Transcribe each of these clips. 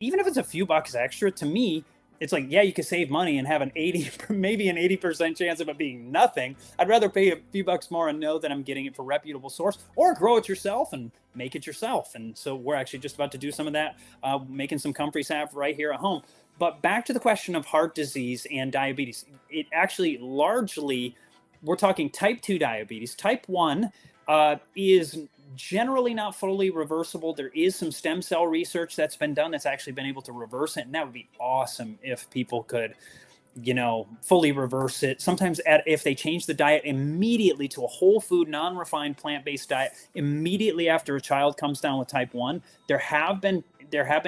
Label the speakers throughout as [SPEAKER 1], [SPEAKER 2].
[SPEAKER 1] even if it's a few bucks extra, to me, it's like, yeah, you could save money and have an 80, maybe an 80% chance of it being nothing. I'd rather pay a few bucks more and know that I'm getting it from a reputable source, or grow it yourself and make it yourself. And so we're actually just about to do some of that, making some comfrey salve right here at home. But back to the question of heart disease and diabetes, it actually largely, we're talking type 2 diabetes. Type 1 is generally not fully reversible. There is some stem cell research that's been done that's actually been able to reverse it. And that would be awesome if people could, fully reverse it. Sometimes if they change the diet immediately to a whole food, non-refined plant-based diet, immediately after a child comes down with type 1, there have been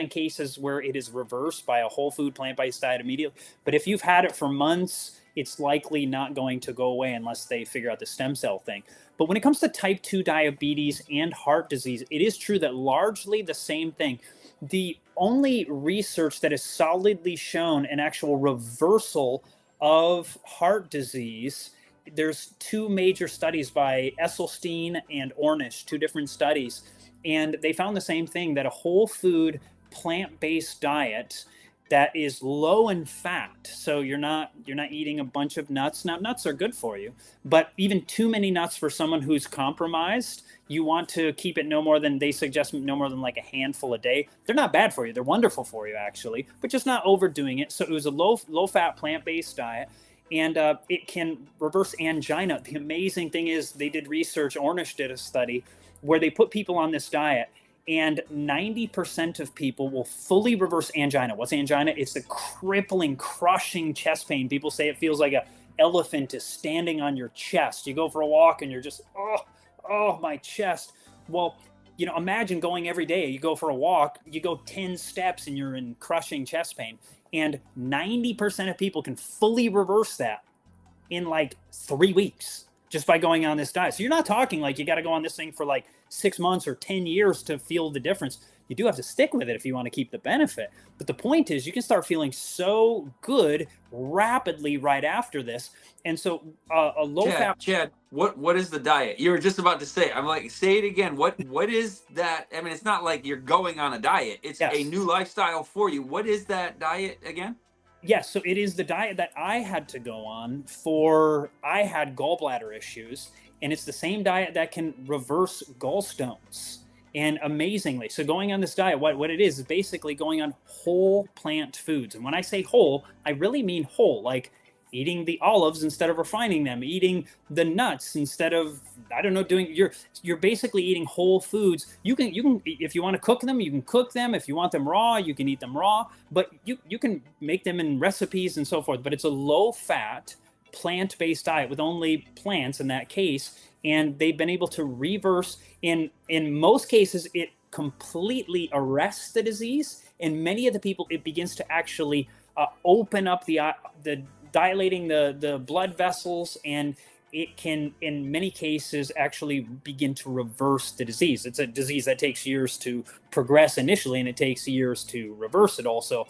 [SPEAKER 1] cases where it is reversed by a whole food plant-based diet immediately. But if you've had it for months, it's likely not going to go away unless they figure out the stem cell thing. But when it comes to type 2 diabetes and heart disease, it is true that largely the same thing. The only research that has solidly shown an actual reversal of heart disease, there's two major studies by Esselstyn and Ornish, two different studies, and they found the same thing, that a whole food plant-based diet that is low in fat, so you're not eating a bunch of nuts. Now, nuts are good for you, but even too many nuts for someone who's compromised, you want to keep it no more than, they suggest no more than like a handful a day. They're not bad for you, they're wonderful for you actually, but just not overdoing it. So it was a low fat plant-based diet, and it can reverse angina. The amazing thing is, they did research, Ornish did a study where they put people on this diet, and 90% of people will fully reverse angina. What's angina? It's the crippling, crushing chest pain. People say it feels like an elephant is standing on your chest. You go for a walk and you're just, oh, my chest. Well, imagine going every day. You go for a walk, you go 10 steps and you're in crushing chest pain. And 90% of people can fully reverse that in like 3 weeks just by going on this diet. So you're not talking like you got to go on this thing for like 6 months or 10 years to feel the difference. You do have to stick with it if you want to keep the benefit. But the point is, you can start feeling so good rapidly right after this. And so a low fat.
[SPEAKER 2] Chad, what is the diet? You were just about to say. I'm like, say it again. What is that? I mean, it's not like you're going on a diet. It's a new lifestyle for you. What is that diet again?
[SPEAKER 1] Yes, so it is the diet that I had to go on I had gallbladder issues, and it's the same diet that can reverse gallstones. And amazingly, so going on this diet, what it is basically going on whole plant foods. And when I say whole, I really mean whole, like eating the olives instead of refining them, eating the nuts instead of, I don't know, you're basically eating whole foods. You can if you want to cook them, you can cook them. If you want them raw, you can eat them raw, but you can make them in recipes and so forth. But it's a low fat plant-based diet with only plants in that case, and they've been able to reverse, in most cases it completely arrests the disease. In many of the people, it begins to actually open up the dilating the blood vessels, and it can, in many cases, actually begin to reverse the disease. It's a disease that takes years to progress initially, and it takes years to reverse it also.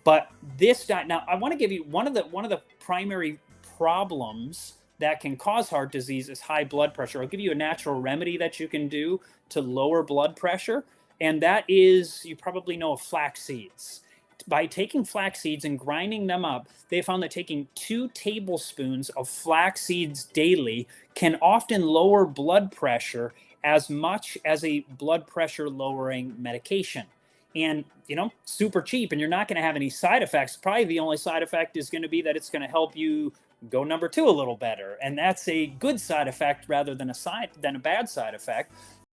[SPEAKER 1] But this diet, now I want to give you one of the primary problems that can cause heart disease is high blood pressure. I'll give you a natural remedy that you can do to lower blood pressure, and that is, you probably know of flax seeds. By taking flax seeds and grinding them up, they found that taking 2 tablespoons of flax seeds daily can often lower blood pressure as much as a blood pressure lowering medication. And, super cheap, and you're not going to have any side effects. Probably the only side effect is going to be that it's going to help you go number 2 a little better. And that's a good side effect rather than a bad side effect.